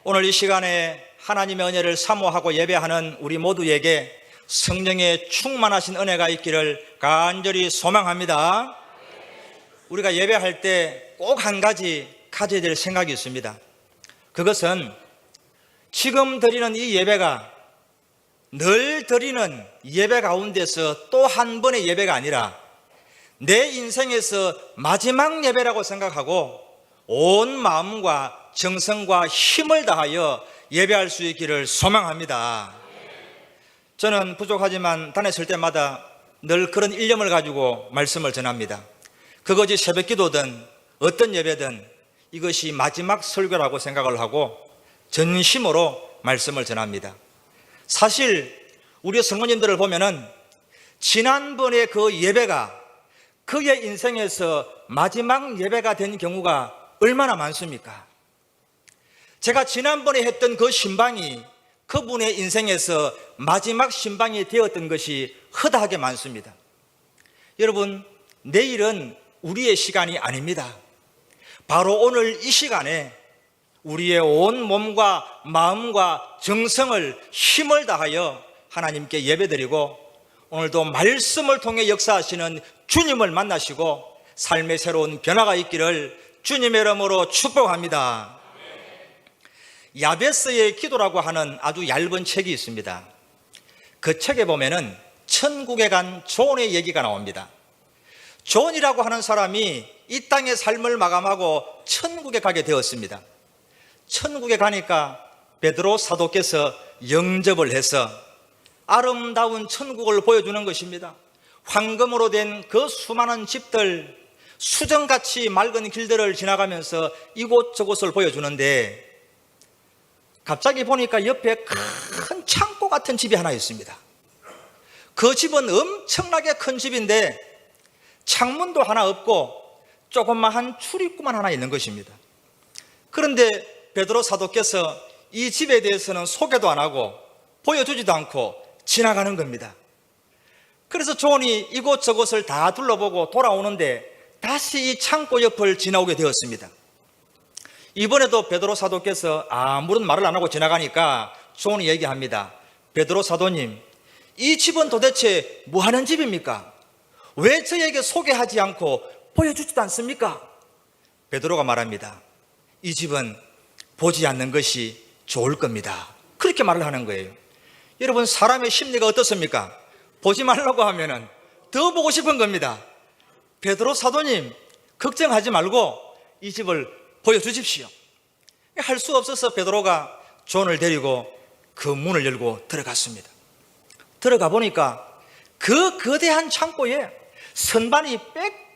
오늘 이 시간에 하나님의 은혜를 사모하고 예배하는 우리 모두에게 성령의 충만하신 은혜가 있기를 간절히 소망합니다. 우리가 예배할 때 꼭 한 가지 가져야 될 생각이 있습니다. 그것은 지금 드리는 이 예배가 늘 드리는 예배 가운데서 또 한 번의 예배가 아니라 내 인생에서 마지막 예배라고 생각하고 온 마음과 정성과 힘을 다하여 예배할 수 있기를 소망합니다. 저는 부족하지만 다녔을 때마다 늘 그런 일념을 가지고 말씀을 전합니다. 그것이 새벽 기도든 어떤 예배든 이것이 마지막 설교라고 생각을 하고 전심으로 말씀을 전합니다. 사실 우리 성도님들을 보면은 지난번에 그 예배가 그의 인생에서 마지막 예배가 된 경우가 얼마나 많습니까? 제가 지난번에 했던 그 신방이 그분의 인생에서 마지막 신방이 되었던 것이 허다하게 많습니다. 여러분, 내일은 우리의 시간이 아닙니다. 바로 오늘 이 시간에 우리의 온 몸과 마음과 정성을 힘을 다하여 하나님께 예배드리고 오늘도 말씀을 통해 역사하시는 주님을 만나시고 삶의 새로운 변화가 있기를 주님의 이름으로 축복합니다. 야베스의 기도라고 하는 아주 얇은 책이 있습니다. 그 책에 보면은 천국에 간 존의 얘기가 나옵니다. 존이라고 하는 사람이 이 땅의 삶을 마감하고 천국에 가게 되었습니다. 천국에 가니까 베드로 사도께서 영접을 해서 아름다운 천국을 보여주는 것입니다. 황금으로 된 그 수많은 집들, 수정같이 맑은 길들을 지나가면서 이곳저곳을 보여주는데 갑자기 보니까 옆에 큰 창고 같은 집이 하나 있습니다. 그 집은 엄청나게 큰 집인데 창문도 하나 없고 조그마한 출입구만 하나 있는 것입니다. 그런데 베드로 사도께서 이 집에 대해서는 소개도 안 하고 보여주지도 않고 지나가는 겁니다. 그래서 존이 이곳저곳을 다 둘러보고 돌아오는데 다시 이 창고 옆을 지나오게 되었습니다. 이번에도 베드로 사도께서 아무런 말을 안 하고 지나가니까 존이 얘기합니다. 베드로 사도님, 이 집은 도대체 뭐 하는 집입니까? 왜 저에게 소개하지 않고 보여주지도 않습니까? 베드로가 말합니다. 이 집은 보지 않는 것이 좋을 겁니다. 그렇게 말을 하는 거예요. 여러분, 사람의 심리가 어떻습니까? 보지 말라고 하면은 더 보고 싶은 겁니다. 베드로 사도님, 걱정하지 말고 이 집을 보여주십시오. 할 수 없어서 베드로가 존을 데리고 그 문을 열고 들어갔습니다. 들어가 보니까 그 거대한 창고에 선반이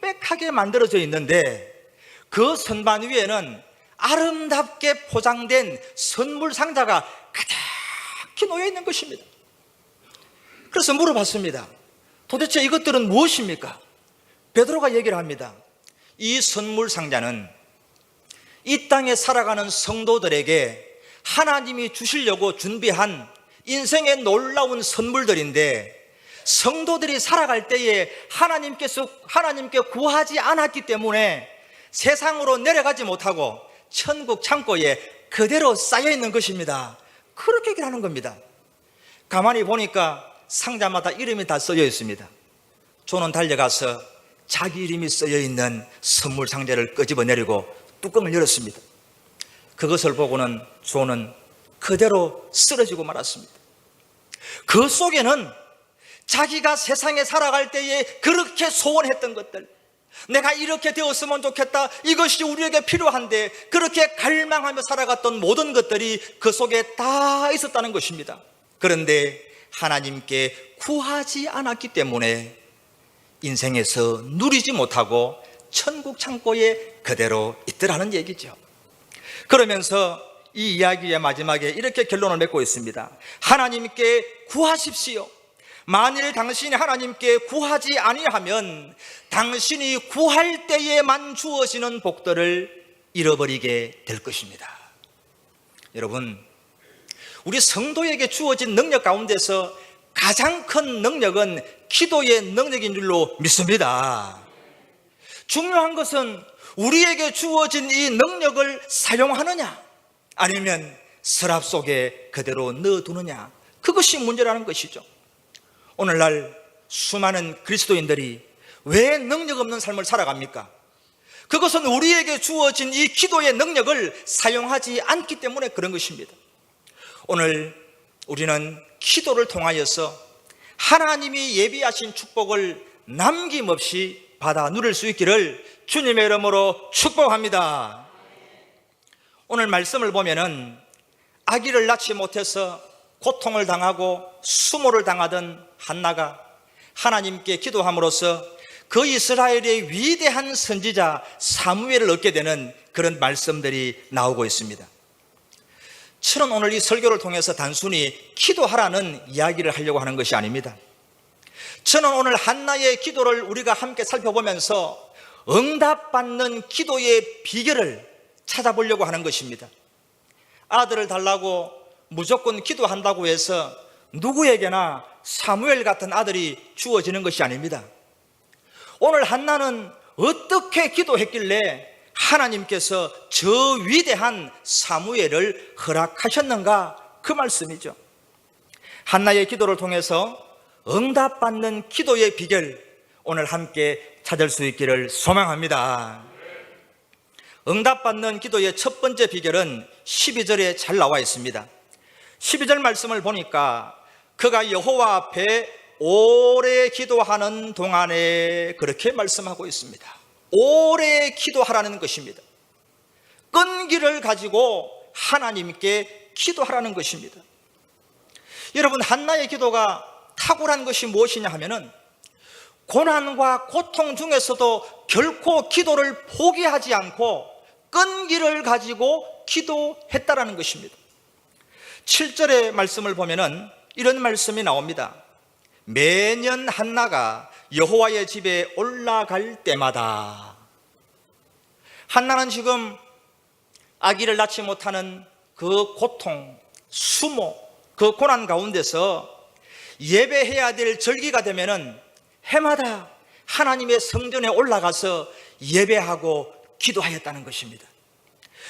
빽빽하게 만들어져 있는데 그 선반 위에는 아름답게 포장된 선물 상자가 가득히 놓여 있는 것입니다. 그래서 물어봤습니다. 도대체 이것들은 무엇입니까? 베드로가 얘기를 합니다. 이 선물 상자는 이 땅에 살아가는 성도들에게 하나님이 주시려고 준비한 인생의 놀라운 선물들인데 성도들이 살아갈 때에 하나님께 구하지 않았기 때문에 세상으로 내려가지 못하고 천국 창고에 그대로 쌓여 있는 것입니다. 그렇게 얘기를 하는 겁니다. 가만히 보니까 상자마다 이름이 다 써져 있습니다. 존은 달려가서 자기 이름이 써져 있는 선물 상자를 끄집어내리고 뚜껑을 열었습니다. 그것을 보고는 존은 그대로 쓰러지고 말았습니다. 그 속에는 자기가 세상에 살아갈 때에 그렇게 소원했던 것들, 내가 이렇게 되었으면 좋겠다, 이것이 우리에게 필요한데 그렇게 갈망하며 살아갔던 모든 것들이 그 속에 다 있었다는 것입니다. 그런데 하나님께 구하지 않았기 때문에 인생에서 누리지 못하고 천국 창고에 그대로 있더라는 얘기죠. 그러면서 이 이야기의 마지막에 이렇게 결론을 맺고 있습니다. 하나님께 구하십시오. 만일 당신이 하나님께 구하지 아니하면 당신이 구할 때에만 주어지는 복들을 잃어버리게 될 것입니다. 여러분, 우리 성도에게 주어진 능력 가운데서 가장 큰 능력은 기도의 능력인 줄로 믿습니다. 중요한 것은 우리에게 주어진 이 능력을 사용하느냐, 아니면 서랍 속에 그대로 넣어두느냐, 그것이 문제라는 것이죠. 오늘날 수많은 그리스도인들이 왜 능력 없는 삶을 살아갑니까? 그것은 우리에게 주어진 이 기도의 능력을 사용하지 않기 때문에 그런 것입니다. 오늘 우리는 기도를 통하여서 하나님이 예비하신 축복을 남김없이 받아 누릴 수 있기를 주님의 이름으로 축복합니다. 오늘 말씀을 보면은 아기를 낳지 못해서 고통을 당하고 수모를 당하던 한나가 하나님께 기도함으로써 그 이스라엘의 위대한 선지자 사무엘을 얻게 되는 그런 말씀들이 나오고 있습니다. 저는 오늘 이 설교를 통해서 단순히 기도하라는 이야기를 하려고 하는 것이 아닙니다. 저는 오늘 한나의 기도를 우리가 함께 살펴보면서 응답받는 기도의 비결을 찾아보려고 하는 것입니다. 아들을 달라고 무조건 기도한다고 해서 누구에게나 사무엘 같은 아들이 주어지는 것이 아닙니다. 오늘 한나는 어떻게 기도했길래 하나님께서 저 위대한 사무엘을 허락하셨는가, 그 말씀이죠. 한나의 기도를 통해서 응답받는 기도의 비결, 오늘 함께 찾을 수 있기를 소망합니다. 응답받는 기도의 첫 번째 비결은 12절에 잘 나와 있습니다. 12절 말씀을 보니까 그가 여호와 앞에 오래 기도하는 동안에, 그렇게 말씀하고 있습니다. 오래 기도하라는 것입니다. 끈기를 가지고 하나님께 기도하라는 것입니다. 여러분, 한나의 기도가 탁월한 것이 무엇이냐 하면은 고난과 고통 중에서도 결코 기도를 포기하지 않고 끈기를 가지고 기도했다라는 것입니다. 7절의 말씀을 보면은 이런 말씀이 나옵니다. 매년 한나가 여호와의 집에 올라갈 때마다. 한나는 지금 아기를 낳지 못하는 그 고통, 수모, 그 고난 가운데서 예배해야 될 절기가 되면은 해마다 하나님의 성전에 올라가서 예배하고 기도하였다는 것입니다.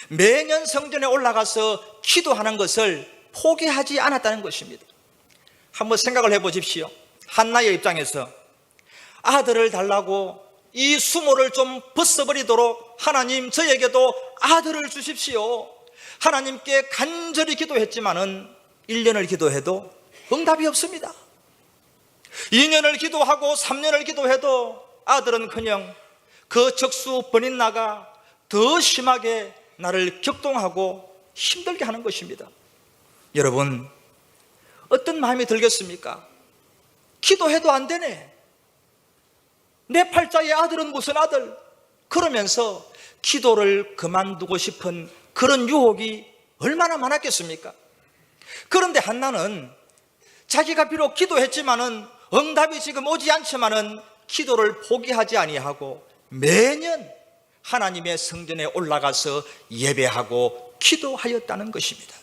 매년 성전에 올라가서 기도하는 것을 포기하지 않았다는 것입니다. 한번 생각을 해보십시오. 한나의 입장에서 아들을 달라고 이 수모를 좀 벗어버리도록 하나님, 저에게도 아들을 주십시오. 하나님께 간절히 기도했지만은 1년을 기도해도 응답이 없습니다. 2년을 기도하고 3년을 기도해도 아들은커녕 그 적수 번인나가 더 심하게 나를 격동하고 힘들게 하는 것입니다. 여러분, 어떤 마음이 들겠습니까? 기도해도 안 되네. 내 팔자의 아들은 무슨 아들? 그러면서 기도를 그만두고 싶은 그런 유혹이 얼마나 많았겠습니까? 그런데 한나는 자기가 비록 기도했지만은 응답이 지금 오지 않지만은 기도를 포기하지 아니하고 매년 하나님의 성전에 올라가서 예배하고 기도하였다는 것입니다.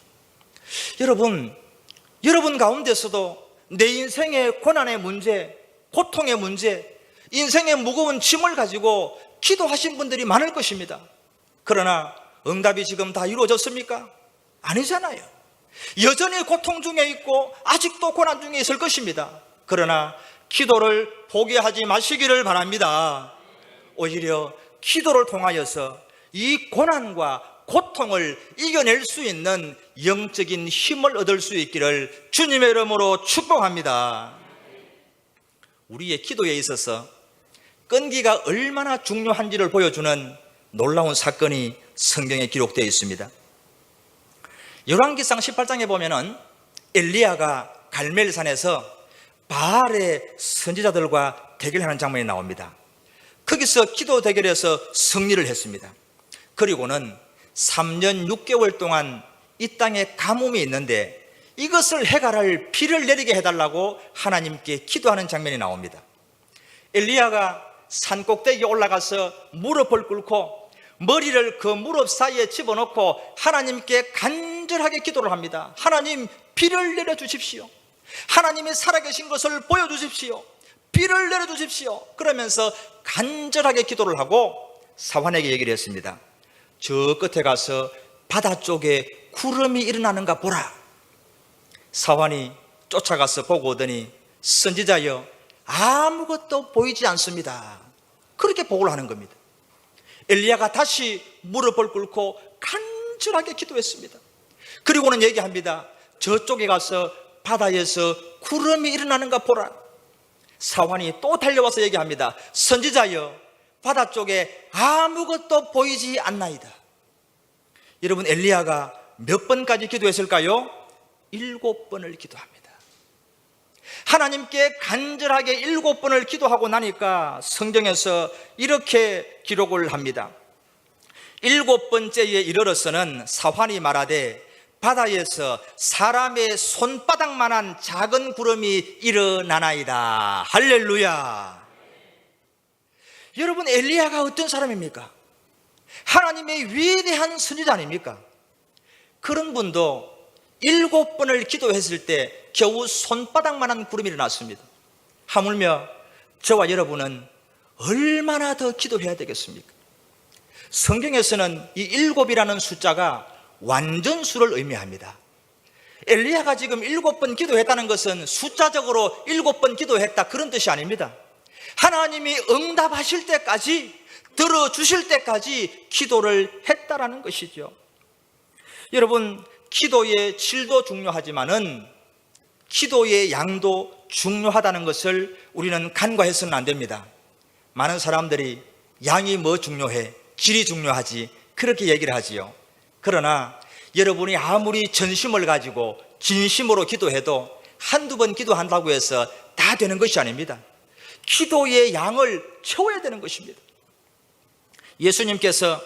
여러분 가운데서도 내 인생의 고난의 문제, 고통의 문제, 인생의 무거운 짐을 가지고 기도하신 분들이 많을 것입니다. 그러나 응답이 지금 다 이루어졌습니까? 아니잖아요. 여전히 고통 중에 있고 아직도 고난 중에 있을 것입니다. 그러나 기도를 포기하지 마시기를 바랍니다. 오히려 기도를 통하여서 이 고난과 고통을 이겨낼 수 있는 영적인 힘을 얻을 수 있기를 주님의 이름으로 축복합니다. 우리의 기도에 있어서 끈기가 얼마나 중요한지를 보여주는 놀라운 사건이 성경에 기록되어 있습니다. 열왕기상 18장에 보면은 엘리야가 갈멜산에서 바알의 선지자들과 대결하는 장면이 나옵니다. 거기서 기도 대결에서 승리를 했습니다. 그리고는 3년 6개월 동안 이 땅에 가뭄이 있는데 이것을 해결할 비를 내리게 해달라고 하나님께 기도하는 장면이 나옵니다. 엘리야가 산 꼭대기에 올라가서 무릎을 꿇고 머리를 그 무릎 사이에 집어넣고 하나님께 간절하게 기도를 합니다. 하나님, 비를 내려주십시오. 하나님이 살아계신 것을 보여주십시오. 비를 내려주십시오. 그러면서 간절하게 기도를 하고 사환에게 얘기를 했습니다. 저 끝에 가서 바다 쪽에 구름이 일어나는가 보라. 사환이 쫓아가서 보고 오더니 선지자여 아무것도 보이지 않습니다. 그렇게 보고를 하는 겁니다. 엘리야가 다시 무릎을 꿇고 간절하게 기도했습니다. 그리고는 얘기합니다. 저쪽에 가서 바다에서 구름이 일어나는가 보라. 사환이 또 달려와서 얘기합니다. 선지자여 바다 쪽에 아무것도 보이지 않나이다. 여러분, 엘리야가 몇 번까지 기도했을까요? 7번을 기도합니다. 하나님께 간절하게 7번을 기도하고 나니까 성경에서 이렇게 기록을 합니다. 7번째에 이르러서는 사환이 말하되 바다에서 사람의 손바닥만한 작은 구름이 일어나나이다. 할렐루야. 여러분, 엘리야가 어떤 사람입니까? 하나님의 위대한 선지자 아닙니까? 그런 분도 7번을 기도했을 때 겨우 손바닥만한 구름이 일어났습니다. 하물며 저와 여러분은 얼마나 더 기도해야 되겠습니까? 성경에서는 이 7이라는 숫자가 완전수를 의미합니다. 엘리야가 지금 7번 기도했다는 것은 숫자적으로 7번 기도했다 그런 뜻이 아닙니다. 하나님이 응답하실 때까지, 들어주실 때까지 기도를 했다라는 것이죠. 여러분, 기도의 질도 중요하지만은 기도의 양도 중요하다는 것을 우리는 간과해서는 안 됩니다. 많은 사람들이 양이 뭐 중요해? 질이 중요하지. 그렇게 얘기를 하지요. 그러나 여러분이 아무리 전심을 가지고 진심으로 기도해도 한두 번 기도한다고 해서 다 되는 것이 아닙니다. 기도의 양을 채워야 되는 것입니다. 예수님께서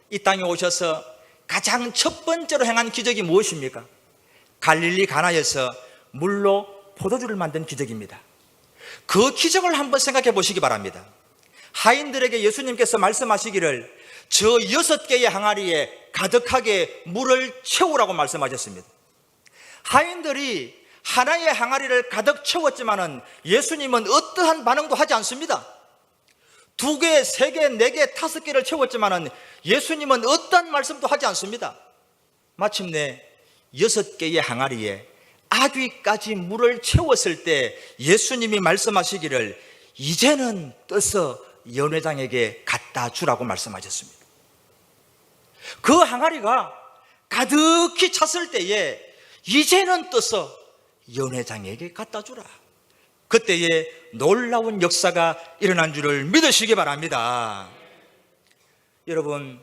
이 땅에 오셔서 가장 첫 번째로 행한 기적이 무엇입니까? 갈릴리 가나에서 물로 포도주를 만든 기적입니다. 그 기적을 한번 생각해 보시기 바랍니다. 하인들에게 예수님께서 말씀하시기를 저 6개의 항아리에 가득하게 물을 채우라고 말씀하셨습니다. 하인들이 하나의 항아리를 가득 채웠지만은 예수님은 어떠한 반응도 하지 않습니다. 2개, 3개, 4개, 5개를 채웠지만은 예수님은 어떠한 말씀도 하지 않습니다. 마침내 6개의 항아리에 아귀까지 물을 채웠을 때 예수님이 말씀하시기를 이제는 떠서 연회장에게 갖다 주라고 말씀하셨습니다. 그 항아리가 가득히 찼을 때에 이제는 떠서 연회장에게 갖다 주라. 그때에 놀라운 역사가 일어난 줄을 믿으시기 바랍니다. 여러분,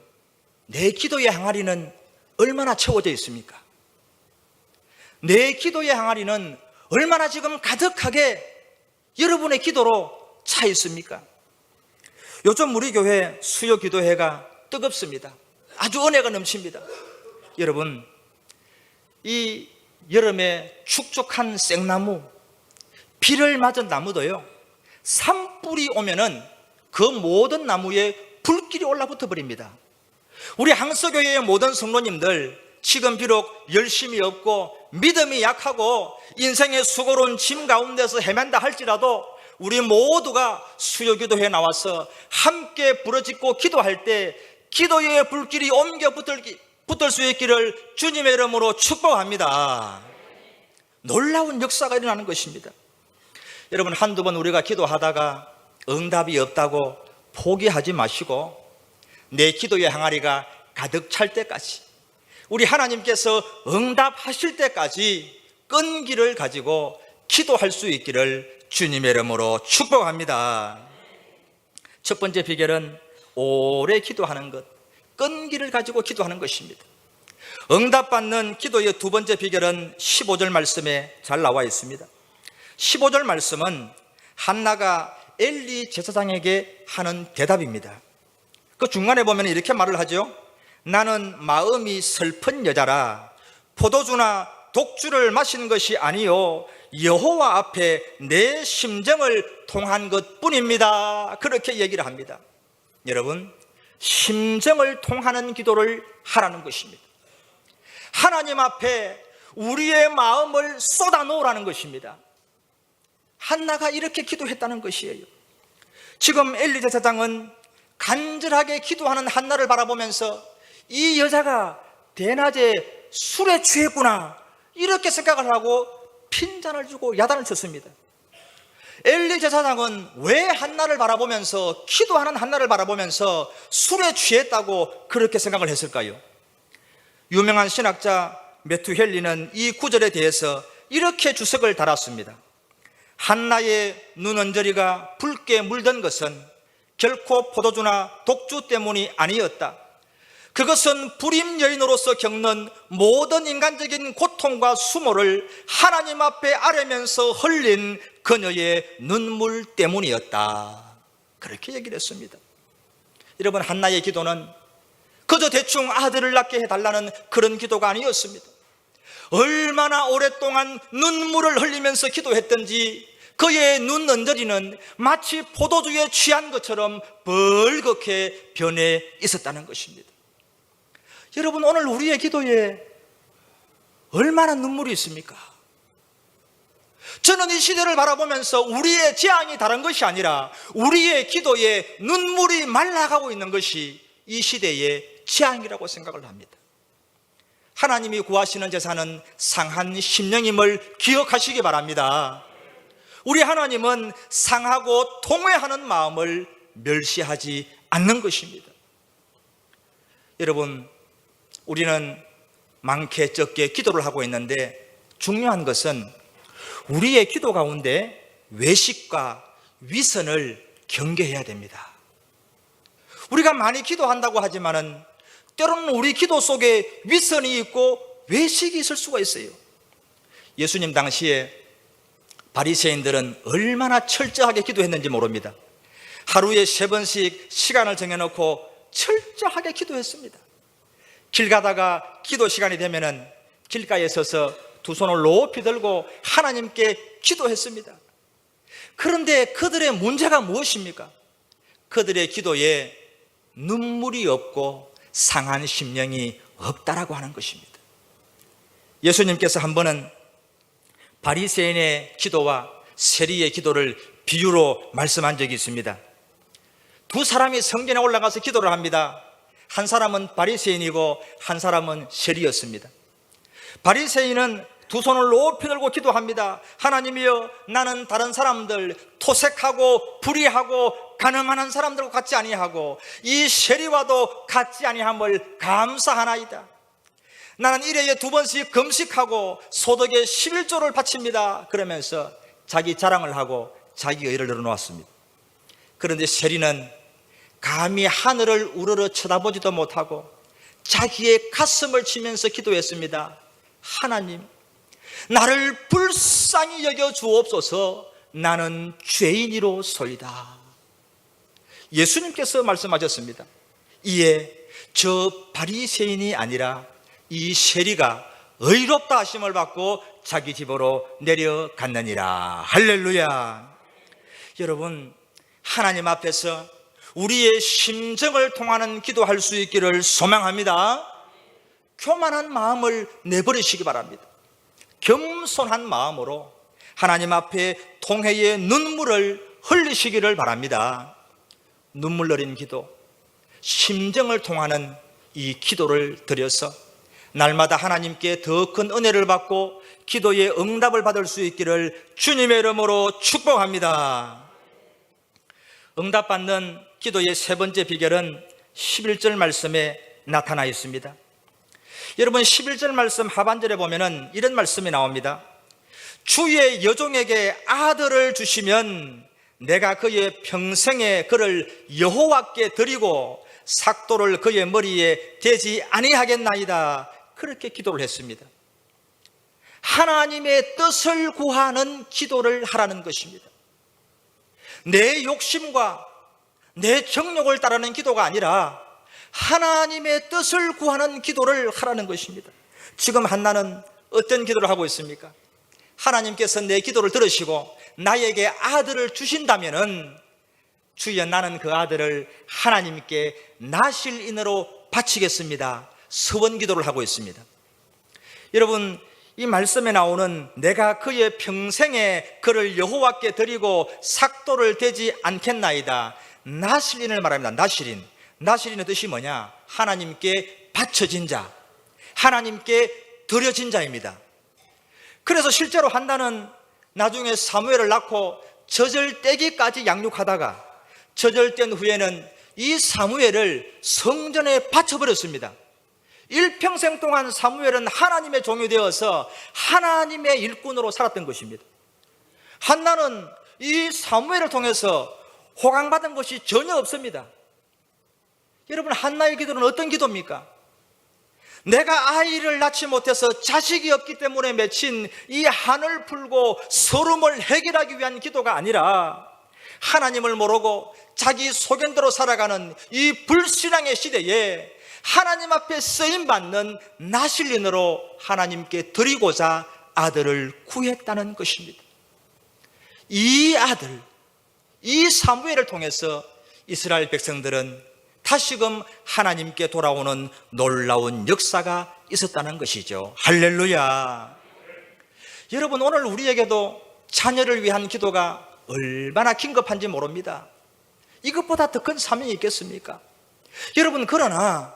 내 기도의 항아리는 얼마나 채워져 있습니까? 내 기도의 항아리는 얼마나 지금 가득하게 여러분의 기도로 차 있습니까? 요즘 우리 교회 수요 기도회가 뜨겁습니다. 아주 은혜가 넘칩니다. 여러분, 이 여름에 축축한 생나무, 비를 맞은 나무도요, 산불이 오면은 그 모든 나무에 불길이 올라붙어 버립니다. 우리 항서교회의 모든 성도님들, 지금 비록 열심이 없고 믿음이 약하고 인생의 수고로운 짐 가운데서 헤맨다 할지라도 우리 모두가 수요기도회에 나와서 함께 부르짖고 기도할 때 기도의 불길이 옮겨 붙을 수 있기를 주님의 이름으로 축복합니다. 놀라운 역사가 일어나는 것입니다. 여러분, 한두 번 우리가 기도하다가 응답이 없다고 포기하지 마시고 내 기도의 항아리가 가득 찰 때까지, 우리 하나님께서 응답하실 때까지 끈기를 가지고 기도할 수 있기를 주님의 이름으로 축복합니다. 첫 번째 비결은 오래 기도하는 것, 끈기를 가지고 기도하는 것입니다. 응답받는 기도의 두 번째 비결은 15절 말씀에 잘 나와 있습니다. 15절 말씀은 한나가 엘리 제사장에게 하는 대답입니다. 그 중간에 보면 이렇게 말을 하죠. 나는 마음이 슬픈 여자라 포도주나 독주를 마신 것이 아니요 여호와 앞에 내 심정을 통한 것뿐입니다. 그렇게 얘기를 합니다. 여러분, 심정을 통하는 기도를 하라는 것입니다. 하나님 앞에 우리의 마음을 쏟아 놓으라는 것입니다. 한나가 이렇게 기도했다는 것이에요. 지금 엘리 제사장은 간절하게 기도하는 한나를 바라보면서 이 여자가 대낮에 술에 취했구나, 이렇게 생각을 하고 핀잔을 주고 야단을 쳤습니다. 엘리 제사장은 왜 한나를 바라보면서, 기도하는 한나를 바라보면서 술에 취했다고 그렇게 생각을 했을까요? 유명한 신학자 메투헬리는 이 구절에 대해서 이렇게 주석을 달았습니다. 한나의 눈 언저리가 붉게 물든 것은 결코 포도주나 독주 때문이 아니었다. 그것은 불임 여인으로서 겪는 모든 인간적인 고통과 수모를 하나님 앞에 아뢰면서 흘린 그녀의 눈물 때문이었다. 그렇게 얘기를 했습니다. 여러분, 한나의 기도는 그저 대충 아들을 낳게 해달라는 그런 기도가 아니었습니다. 얼마나 오랫동안 눈물을 흘리면서 기도했던지 그의 눈 언저리는 마치 포도주에 취한 것처럼 벌겋게 변해 있었다는 것입니다. 여러분, 오늘 우리의 기도에 얼마나 눈물이 있습니까? 저는 이 시대를 바라보면서 우리의 재앙이 다른 것이 아니라 우리의 기도에 눈물이 말라가고 있는 것이 이 시대의 재앙이라고 생각을 합니다. 하나님이 구하시는 제사는 상한 심령임을 기억하시기 바랍니다. 우리 하나님은 상하고 통회하는 마음을 멸시하지 않는 것입니다. 여러분, 우리는 많게 적게 기도를 하고 있는데 중요한 것은 우리의 기도 가운데 외식과 위선을 경계해야 됩니다. 우리가 많이 기도한다고 하지만은 때로는 우리 기도 속에 위선이 있고 외식이 있을 수가 있어요. 예수님 당시에 바리새인들은 얼마나 철저하게 기도했는지 모릅니다. 하루에 3번씩 시간을 정해놓고 철저하게 기도했습니다. 길 가다가 기도 시간이 되면은 길가에 서서 두 손을 높이 들고 하나님께 기도했습니다. 그런데 그들의 문제가 무엇입니까? 그들의 기도에 눈물이 없고 상한 심령이 없다라고 하는 것입니다. 예수님께서 한 번은 바리새인의 기도와 세리의 기도를 비유로 말씀한 적이 있습니다. 두 사람이 성전에 올라가서 기도를 합니다. 한 사람은 바리새인이고 한 사람은 세리였습니다. 바리새인은 두 손을 높이 들고 기도합니다. 하나님이여, 나는 다른 사람들, 토색하고 불의하고 가늠하는 사람들과 같지 아니하고 이 세리와도 같지 아니함을 감사하나이다. 나는 일회에 2번씩 금식하고 소득의 11조를 바칩니다. 그러면서 자기 자랑을 하고 자기 의를 늘어놓았습니다. 그런데 세리는 감히 하늘을 우러러 쳐다보지도 못하고 자기의 가슴을 치면서 기도했습니다. 하나님, 나를 불쌍히 여겨 주옵소서. 나는 죄인이로소이다. 예수님께서 말씀하셨습니다. 이에 저 바리새인이 아니라 이 세리가 의롭다 하심을 받고 자기 집으로 내려갔느니라. 할렐루야. 여러분, 하나님 앞에서 우리의 심정을 통하는 기도할 수 있기를 소망합니다. 교만한 마음을 내버리시기 바랍니다. 겸손한 마음으로 하나님 앞에 통회의 눈물을 흘리시기를 바랍니다. 눈물 어린 기도, 심정을 통하는 이 기도를 드려서 날마다 하나님께 더 큰 은혜를 받고 기도의 응답을 받을 수 있기를 주님의 이름으로 축복합니다. 응답받는 기도의 세 번째 비결은 11절 말씀에 나타나 있습니다. 여러분, 11절 말씀 하반절에 보면은 이런 말씀이 나옵니다. 주의 여종에게 아들을 주시면 내가 그의 평생에 그를 여호와께 드리고 삭도를 그의 머리에 대지 아니하겠나이다. 그렇게 기도를 했습니다. 하나님의 뜻을 구하는 기도를 하라는 것입니다. 내 욕심과 내 정욕을 따르는 기도가 아니라 하나님의 뜻을 구하는 기도를 하라는 것입니다. 지금 한나는 어떤 기도를 하고 있습니까? 하나님께서 내 기도를 들으시고 나에게 아들을 주신다면은 주여, 나는 그 아들을 하나님께 나실인으로 바치겠습니다. 서원 기도를 하고 있습니다. 여러분, 이 말씀에 나오는 내가 그의 평생에 그를 여호와께 드리고 삭도를 대지 않겠나이다, 나실인을 말합니다. 나실인의 뜻이 뭐냐? 하나님께 바쳐진 자, 하나님께 드려진 자입니다. 그래서 실제로 한나는 나중에 사무엘을 낳고 젖을떼기까지 양육하다가 젖을뗀 후에는 이 사무엘을 성전에 바쳐버렸습니다. 일평생 동안 사무엘은 하나님의 종이 되어서 하나님의 일꾼으로 살았던 것입니다. 한나는 이 사무엘을 통해서 호강받은 것이 전혀 없습니다. 여러분, 한나의 기도는 어떤 기도입니까? 내가 아이를 낳지 못해서 자식이 없기 때문에 맺힌 이 한을 풀고 서름을 해결하기 위한 기도가 아니라 하나님을 모르고 자기 소견대로 살아가는 이 불신앙의 시대에 하나님 앞에 쓰임받는 나실린으로 하나님께 드리고자 아들을 구했다는 것입니다. 이 아들, 이 사무엘을 통해서 이스라엘 백성들은 다시금 하나님께 돌아오는 놀라운 역사가 있었다는 것이죠. 할렐루야. 여러분, 오늘 우리에게도 자녀를 위한 기도가 얼마나 긴급한지 모릅니다. 이것보다 더 큰 사명이 있겠습니까? 여러분, 그러나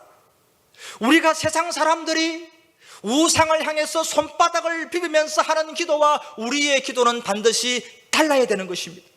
우리가 세상 사람들이 우상을 향해서 손바닥을 비비면서 하는 기도와 우리의 기도는 반드시 달라야 되는 것입니다.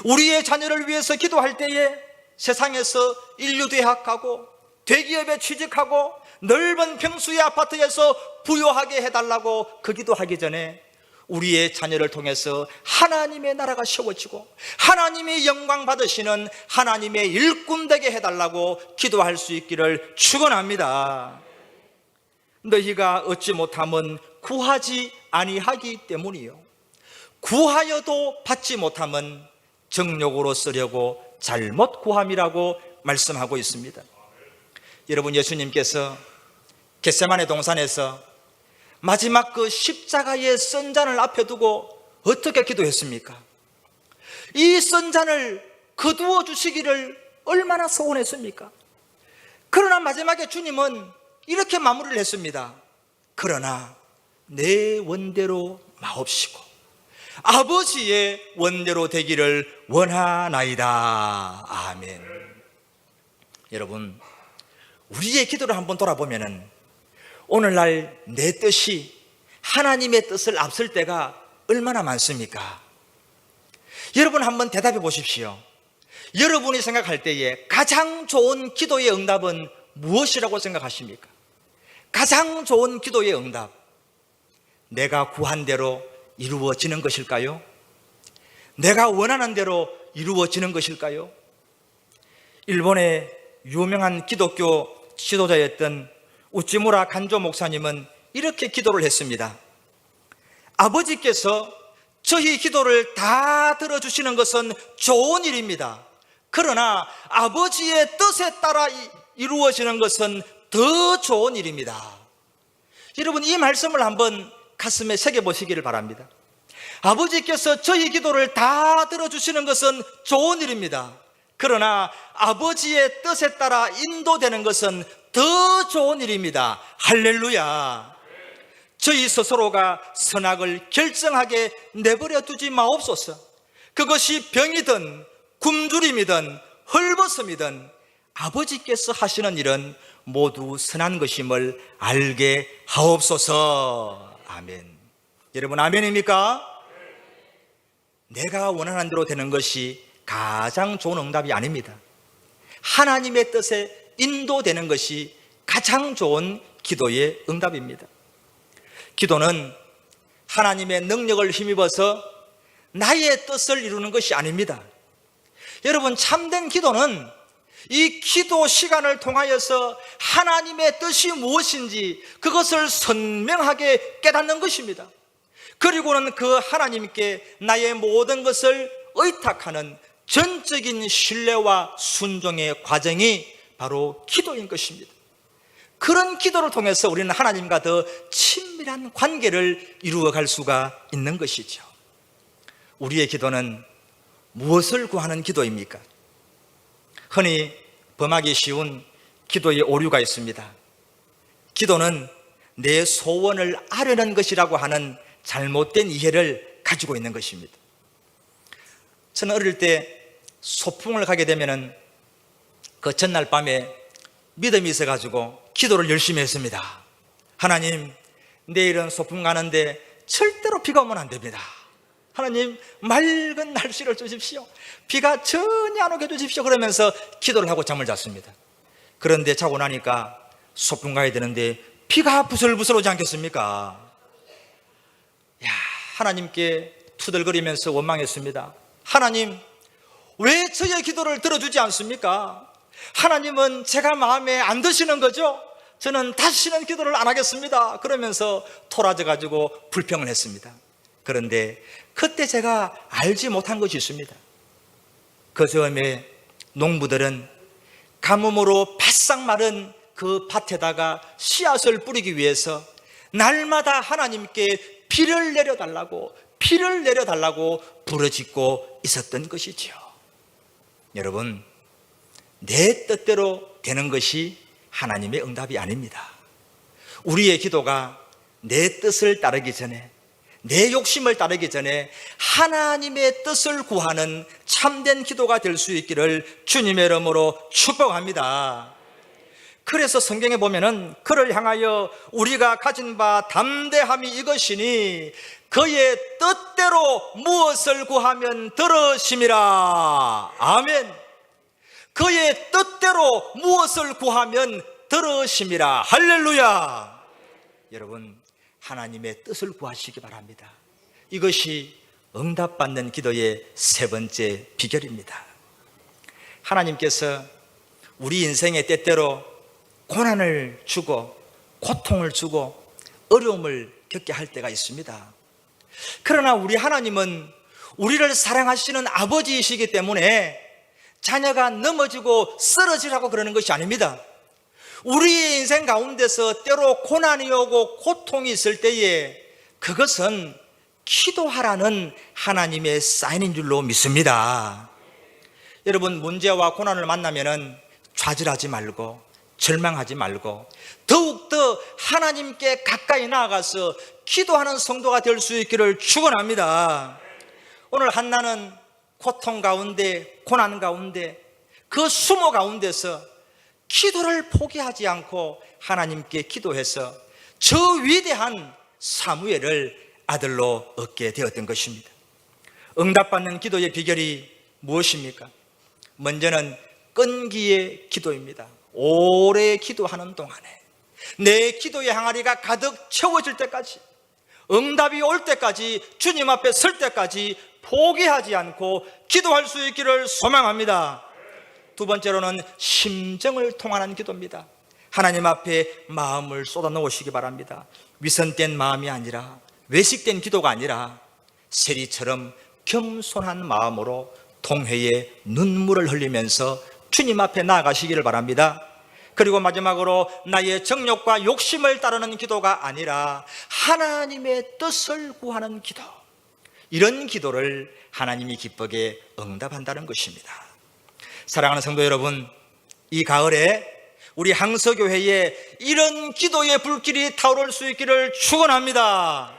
우리의 자녀를 위해서 기도할 때에 세상에서 인류대학 가고 대기업에 취직하고 넓은 평수의 아파트에서 부유하게 해달라고 그 기도하기 전에 우리의 자녀를 통해서 하나님의 나라가 세워지고 하나님의 영광 받으시는 하나님의 일꾼 되게 해달라고 기도할 수 있기를 축원합니다. 너희가 얻지 못함은 구하지 아니하기 때문이요 구하여도 받지 못함은 정욕으로 쓰려고 잘못 구함이라고 말씀하고 있습니다. 여러분, 예수님께서 겟세마네 동산에서 마지막 그 십자가의 선잔을 앞에 두고 어떻게 기도했습니까? 이 선잔을 거두어 주시기를 얼마나 소원했습니까? 그러나 마지막에 주님은 이렇게 마무리를 했습니다. 그러나 내 원대로 마옵시고 아버지의 원대로 되기를 원하나이다. 아멘. 여러분, 우리의 기도를 한번 돌아보면은 오늘날 내 뜻이 하나님의 뜻을 앞설 때가 얼마나 많습니까? 여러분, 한번 대답해 보십시오. 여러분이 생각할 때에 가장 좋은 기도의 응답은 무엇이라고 생각하십니까? 가장 좋은 기도의 응답, 내가 구한 대로 이루어지는 것일까요? 내가 원하는 대로 이루어지는 것일까요? 일본의 유명한 기독교 지도자였던 우찌무라 간조 목사님은 이렇게 기도를 했습니다. 아버지께서 저희 기도를 다 들어주시는 것은 좋은 일입니다. 그러나 아버지의 뜻에 따라 이루어지는 것은 더 좋은 일입니다. 여러분, 이 말씀을 한번 가슴에 새겨보시기를 바랍니다. 아버지께서 저희 기도를 다 들어주시는 것은 좋은 일입니다. 그러나 아버지의 뜻에 따라 인도되는 것은 더 좋은 일입니다. 할렐루야. 저희 스스로가 선악을 결정하게 내버려 두지 마옵소서. 그것이 병이든 굶주림이든 헐벗음이든 아버지께서 하시는 일은 모두 선한 것임을 알게 하옵소서. 아멘. 여러분, 아멘입니까? 내가 원하는 대로 되는 것이 가장 좋은 응답이 아닙니다. 하나님의 뜻에 인도되는 것이 가장 좋은 기도의 응답입니다. 기도는 하나님의 능력을 힘입어서 나의 뜻을 이루는 것이 아닙니다. 여러분, 참된 기도는 이 기도 시간을 통하여서 하나님의 뜻이 무엇인지 그것을 선명하게 깨닫는 것입니다. 그리고는 그 하나님께 나의 모든 것을 의탁하는 전적인 신뢰와 순종의 과정이 바로 기도인 것입니다. 그런 기도를 통해서 우리는 하나님과 더 친밀한 관계를 이루어갈 수가 있는 것이죠. 우리의 기도는 무엇을 구하는 기도입니까? 흔히 범하기 쉬운 기도의 오류가 있습니다. 기도는 내 소원을 아뢰는 것이라고 하는 잘못된 이해를 가지고 있는 것입니다. 저는 어릴 때 소풍을 가게 되면 그 전날 밤에 믿음이 있어가지고 기도를 열심히 했습니다. 하나님, 내일은 소풍 가는데 절대로 비가 오면 안 됩니다. 하나님, 맑은 날씨를 주십시오. 비가 전혀 안 오게 해주십시오. 그러면서 기도를 하고 잠을 잤습니다. 그런데 자고 나니까 소풍 가야 되는데 비가 부슬부슬 오지 않겠습니까? 하나님께 투덜거리면서 원망했습니다. 하나님, 왜 저의 기도를 들어주지 않습니까? 하나님은 제가 마음에 안 드시는 거죠? 저는 다시는 기도를 안 하겠습니다. 그러면서 토라져 가지고 불평을 했습니다. 그런데 그때 제가 알지 못한 것이 있습니다. 그 즈음에 농부들은 가뭄으로 바싹 마른 그 밭에다가 씨앗을 뿌리기 위해서 날마다 하나님께 비를 내려달라고 부르짖고 있었던 것이지요. 여러분, 내 뜻대로 되는 것이 하나님의 응답이 아닙니다. 우리의 기도가 내 뜻을 따르기 전에, 내 욕심을 따르기 전에 하나님의 뜻을 구하는 참된 기도가 될 수 있기를 주님의 이름으로 축복합니다. 그래서 성경에 보면은 그를 향하여 우리가 가진 바 담대함이 이것이니 그의 뜻대로 무엇을 구하면 들으심이라. 아멘. 그의 뜻대로 무엇을 구하면 들으심이라. 할렐루야. 여러분, 하나님의 뜻을 구하시기 바랍니다. 이것이 응답받는 기도의 세 번째 비결입니다. 하나님께서 우리 인생의 때때로 고난을 주고 고통을 주고 어려움을 겪게 할 때가 있습니다. 그러나 우리 하나님은 우리를 사랑하시는 아버지이시기 때문에 자녀가 넘어지고 쓰러지라고 그러는 것이 아닙니다. 우리의 인생 가운데서 때로 고난이 오고 고통이 있을 때에 그것은 기도하라는 하나님의 사인인 줄로 믿습니다. 여러분, 문제와 고난을 만나면은 좌절하지 말고 절망하지 말고 더욱더 하나님께 가까이 나아가서 기도하는 성도가 될 수 있기를 축원합니다. 오늘 한나는 고통 가운데, 고난 가운데, 그 수모 가운데서 기도를 포기하지 않고 하나님께 기도해서 저 위대한 사무엘을 아들로 얻게 되었던 것입니다. 응답받는 기도의 비결이 무엇입니까? 먼저는 끈기의 기도입니다. 오래 기도하는 동안에 내 기도의 항아리가 가득 채워질 때까지, 응답이 올 때까지, 주님 앞에 설 때까지 포기하지 않고 기도할 수 있기를 소망합니다. 두 번째로는 심정을 통하는 기도입니다. 하나님 앞에 마음을 쏟아 놓으시기 바랍니다. 위선된 마음이 아니라, 외식된 기도가 아니라 세리처럼 겸손한 마음으로 통회에 눈물을 흘리면서 주님 앞에 나아가시기를 바랍니다. 그리고 마지막으로 나의 정욕과 욕심을 따르는 기도가 아니라 하나님의 뜻을 구하는 기도, 이런 기도를 하나님이 기쁘게 응답한다는 것입니다. 사랑하는 성도 여러분, 이 가을에 우리 항서교회에 이런 기도의 불길이 타오를 수 있기를 축원합니다.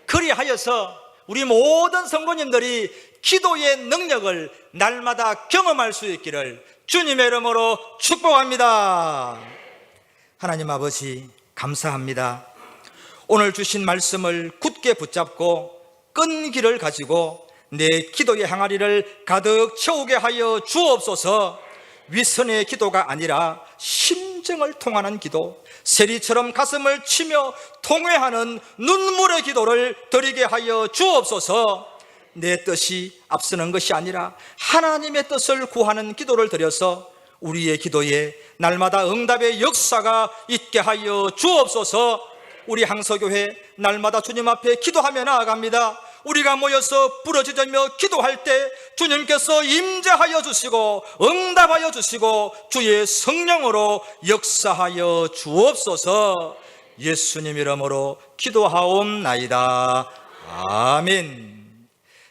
그리하여서 우리 모든 성도님들이 기도의 능력을 날마다 경험할 수 있기를 주님의 이름으로 축복합니다. 하나님 아버지, 감사합니다. 오늘 주신 말씀을 굳게 붙잡고 끈기를 가지고 내 기도의 항아리를 가득 채우게 하여 주옵소서. 위선의 기도가 아니라 심정을 통하는 기도, 세리처럼 가슴을 치며 통회하는 눈물의 기도를 드리게 하여 주옵소서. 내 뜻이 앞서는 것이 아니라 하나님의 뜻을 구하는 기도를 드려서 우리의 기도에 날마다 응답의 역사가 있게 하여 주옵소서. 우리 항서교회 날마다 주님 앞에 기도하며 나아갑니다. 우리가 모여서 부르짖으며 기도할 때 주님께서 임재하여 주시고 응답하여 주시고 주의 성령으로 역사하여 주옵소서. 예수님 이름으로 기도하옵나이다. 아멘.